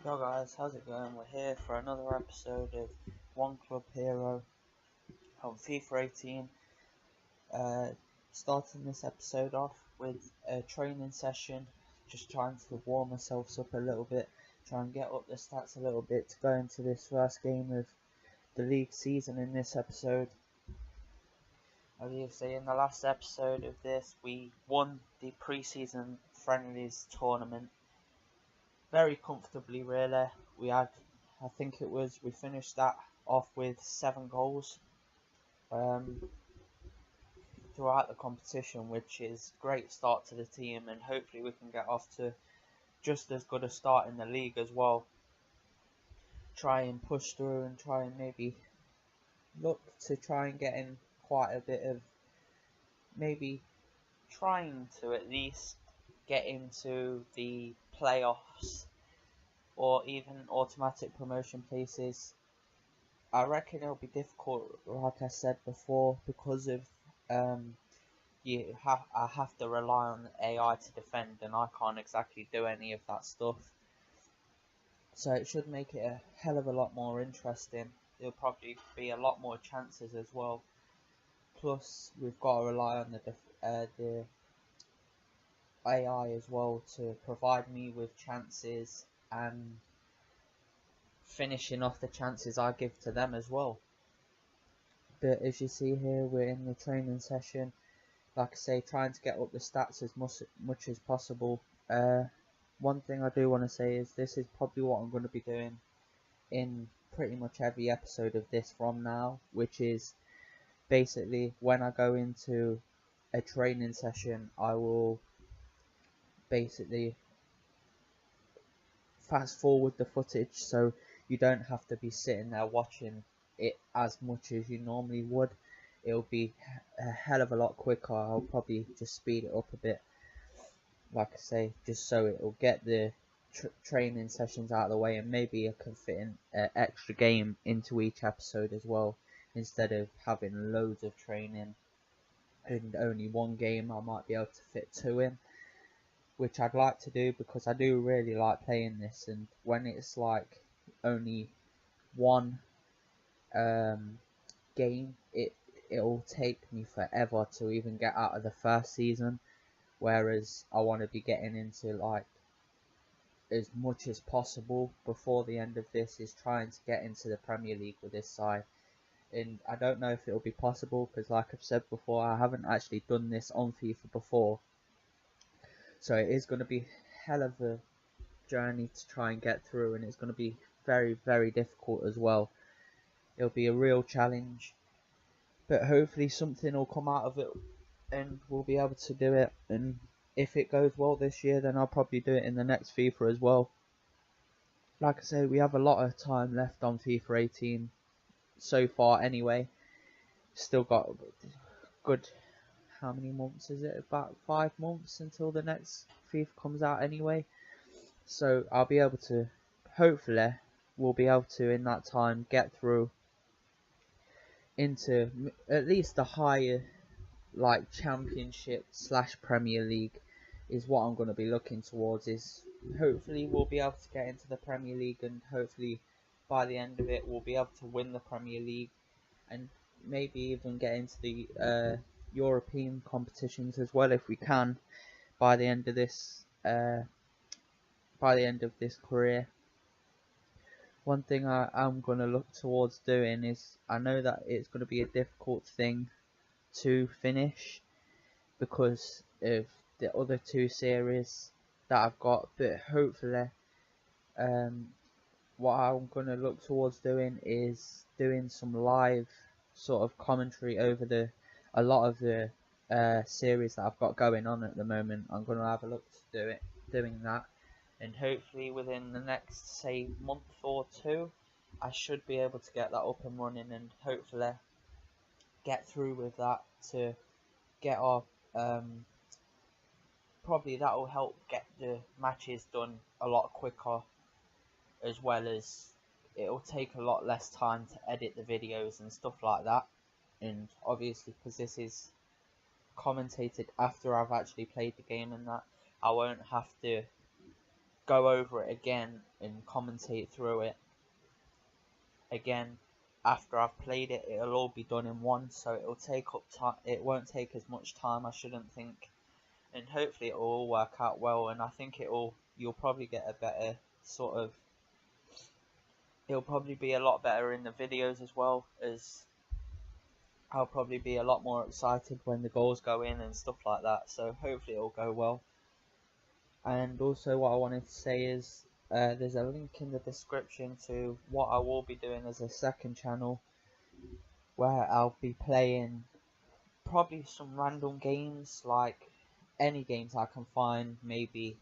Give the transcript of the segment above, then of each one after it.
Yo guys, how's it going? We're here for another episode of One Club Hero on FIFA 18. Uh, Starting this episode off with a training session, just trying to warm ourselves up a little bit, try and get up the stats a little bit to go into this first game of the league season in this episode. Obviously, in the last episode of this, we won the pre-season friendlies tournament very comfortably, really. We finished that off with 7 goals um, throughout the competition, which is a great start to the team, and hopefully we can get off to just as good a start in the league as well. Try and push through and try and maybe look to try and get in quite a bit of, maybe trying to at least get into the playoffs or even automatic promotion places. I reckon it'll be difficult, like I said before, because of I have to rely on AI to defend, and I can't exactly do any of that stuff. So it should make it a hell of a lot more interesting. There'll probably be a lot more chances as well. Plus, we've got to rely on the AI as well to provide me with chances and finishing off the chances I give to them as well. But as you see here, we're in the training session. Like I say, trying to get up the stats as much as possible. One thing I do want to say is this is probably what I'm going to be doing in pretty much every episode of this from now, which is basically when I go into a training session, I will basically fast forward the footage so you don't have to be sitting there watching it as much as you normally would. It'll be a hell of a lot quicker. I'll probably just speed it up a bit, like I say, just so it'll get the training sessions out of the way, and maybe I can fit in an extra game into each episode as well, instead of having loads of training and only one game. I might be able to fit 2 in, which I'd like to do because I do really like playing this, and when it's like only one game, it'll take me forever to even get out of the first season, whereas I want to be getting into like as much as possible before the end of this, is trying to get into the Premier League with this side. And I don't know if it'll be possible because, like I've said before, I haven't actually done this on FIFA before, so it is going to be hell of a journey to try and get through, and it's going to be very, very difficult as well. It'll be a real challenge, but hopefully something will come out of it and we'll be able to do it. And if it goes well this year, then I'll probably do it in the next FIFA as well. Like I say, we have a lot of time left on FIFA 18 so far anyway. Still got good, how many months is it? About 5 months until the next FIFA comes out anyway. So I'll be able to, hopefully, we'll be able to in that time get through into at least the higher, like Championship / Premier League is what I'm going to be looking towards. Is hopefully we'll be able to get into the Premier League, and hopefully by the end of it we'll be able to win the Premier League, and maybe even get into the European competitions as well if we can by the end of this career. One thing I'm going to look towards doing is, I know that it's going to be a difficult thing to finish because of the other 2 series that I've got, but hopefully what I'm going to look towards doing is doing some live sort of commentary over a lot of the series that I've got going on at the moment. I'm going to have a look to doing that, and hopefully within the next, say, month or 2 I should be able to get that up and running, and hopefully get through with that to get our probably that will help get the matches done a lot quicker, as well as it'll take a lot less time to edit the videos and stuff like that. And obviously, because this is commentated after I've actually played the game and that, I won't have to go over it again and commentate through it again after I've played it. It'll all be done in one, so it'll take up time. It won't take as much time, I shouldn't think, and hopefully it will all work out well. And I think you'll probably get a better sort of. It'll probably be a lot better in the videos as well, as I'll probably be a lot more excited when the goals go in and stuff like that. So hopefully it'll go well. And also what I wanted to say is there's a link in the description to what I will be doing as a second channel, where I'll be playing probably some random games, like any games I can find. Maybe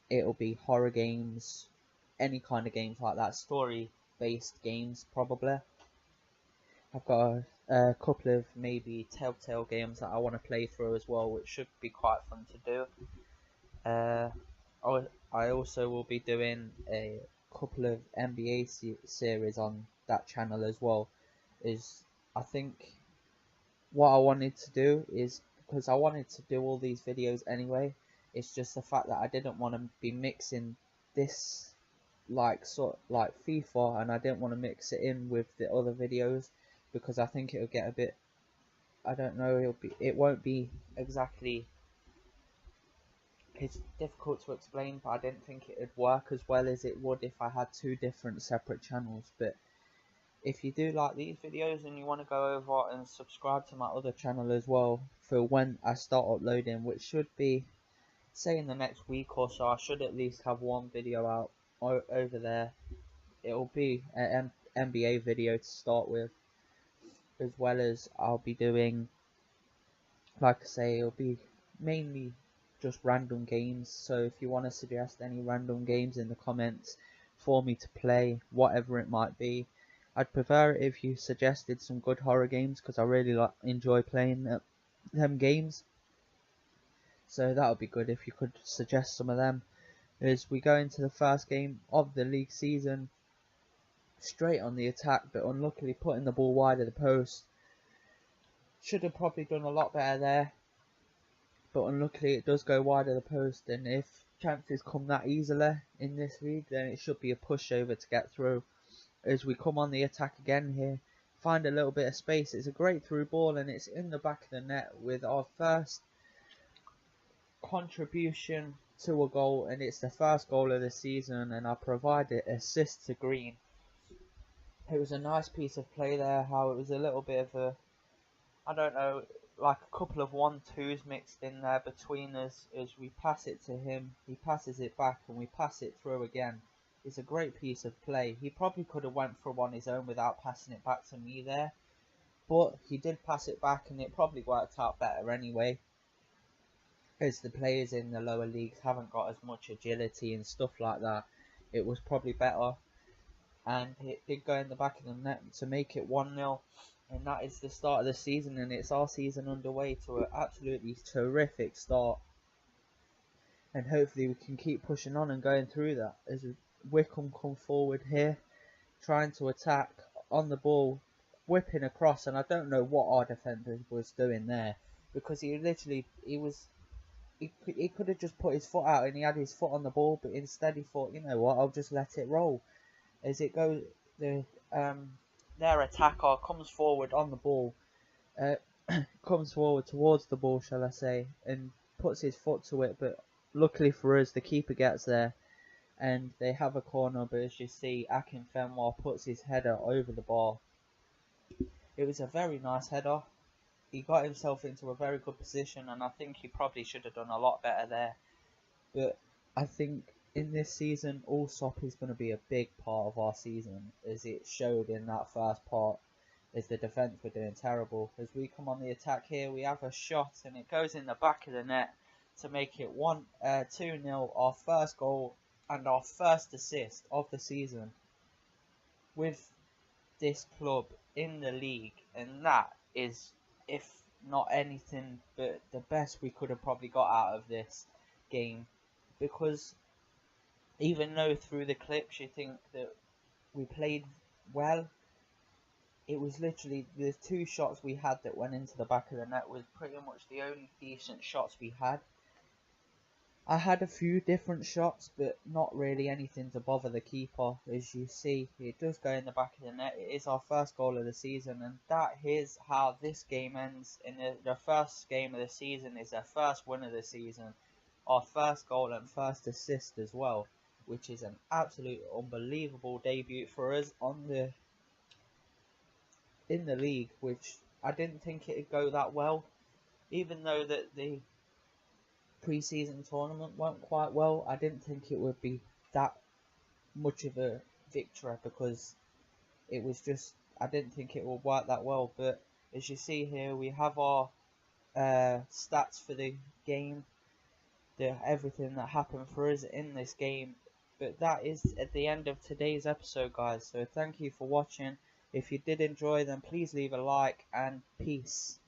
it'll be horror games, any kind of games like that, story based games probably. I've got a couple of maybe Telltale games that I want to play through as well, which should be quite fun to do. I also will be doing a couple of NBA series on that channel as well. I think what I wanted to do is, because I wanted to do all these videos anyway, it's just the fact that I didn't want to be mixing this like FIFA, and I didn't want to mix it in with the other videos, because I think it'll get a bit, I don't know, it won't be exactly, it's difficult to explain, but I didn't think it would work as well as it would if I had two different separate channels. But if you do like these videos and you want to go over and subscribe to my other channel as well for when I start uploading, which should be, say, in the next week or so, I should at least have one video out over there. It'll be an NBA video to start with, as well as I'll be doing, like I say, it'll be mainly just random games. So if you want to suggest any random games in the comments for me to play, whatever it might be, I'd prefer it if you suggested some good horror games, because I really enjoy playing them games. So that would be good if you could suggest some of them. As we go into the first game of the league season, straight on the attack, but unluckily putting the ball wide of the post. Should have probably done a lot better there, but unluckily it does go wide of the post, and if chances come that easily in this league, then it should be a pushover to get through. As we come on the attack again here, find a little bit of space, it's a great through ball and it's in the back of the net with our first contribution to a goal, and it's the first goal of the season, and I provided assist to Green. It was a nice piece of play there, how it was a little bit of a, I don't know, like a couple of 1-2s mixed in there between us. As we pass it to him, he passes it back, and we pass it through again. It's a great piece of play. He probably could have went for on his own without passing it back to me there, but he did pass it back, and it probably worked out better anyway, as the players in the lower leagues haven't got as much agility and stuff like that. It was probably better, and it did go in the back of the net to make it 1-0. And that is the start of the season, and it's our season underway to an absolutely terrific start. And hopefully we can keep pushing on and going through that. As Wickham come forward here, trying to attack on the ball, whipping across, and I don't know what our defender was doing there, because he could have just put his foot out and he had his foot on the ball, but instead he thought, you know what, I'll just let it roll. As it goes, their attacker comes forward on the ball, comes forward towards the ball, shall I say, and puts his foot to it, but luckily for us, the keeper gets there, and they have a corner, but as you see, Akinfenwa puts his header over the bar. It was a very nice header. He got himself into a very good position, and I think he probably should have done a lot better there. But I think in this season, Allsop is going to be a big part of our season, as it showed in that first part, as the defence were doing terrible. As we come on the attack here, we have a shot, and it goes in the back of the net to make it 2-0, our first goal and our first assist of the season with this club in the league. And that is, if not anything but the best we could have probably got out of this game, because even though through the clips you think that we played well, it was literally the two shots we had that went into the back of the net was pretty much the only decent shots we had. I had a few different shots, but not really anything to bother the keeper. As you see, it does go in the back of the net. It is our first goal of the season, and that is how this game ends. In the first game of the season is our first win of the season, our first goal and first assist as well, which is an absolute unbelievable debut for us in the league, which I didn't think it'd go that well, even though that the pre-season tournament went quite well. I didn't think it would be that much of a victory because it was just, I didn't think it would work that well. But as you see here, we have our stats for the game, everything that happened for us in this game. But that is at the end of today's episode, guys. So thank you for watching. If you did enjoy, then please leave a like, and peace.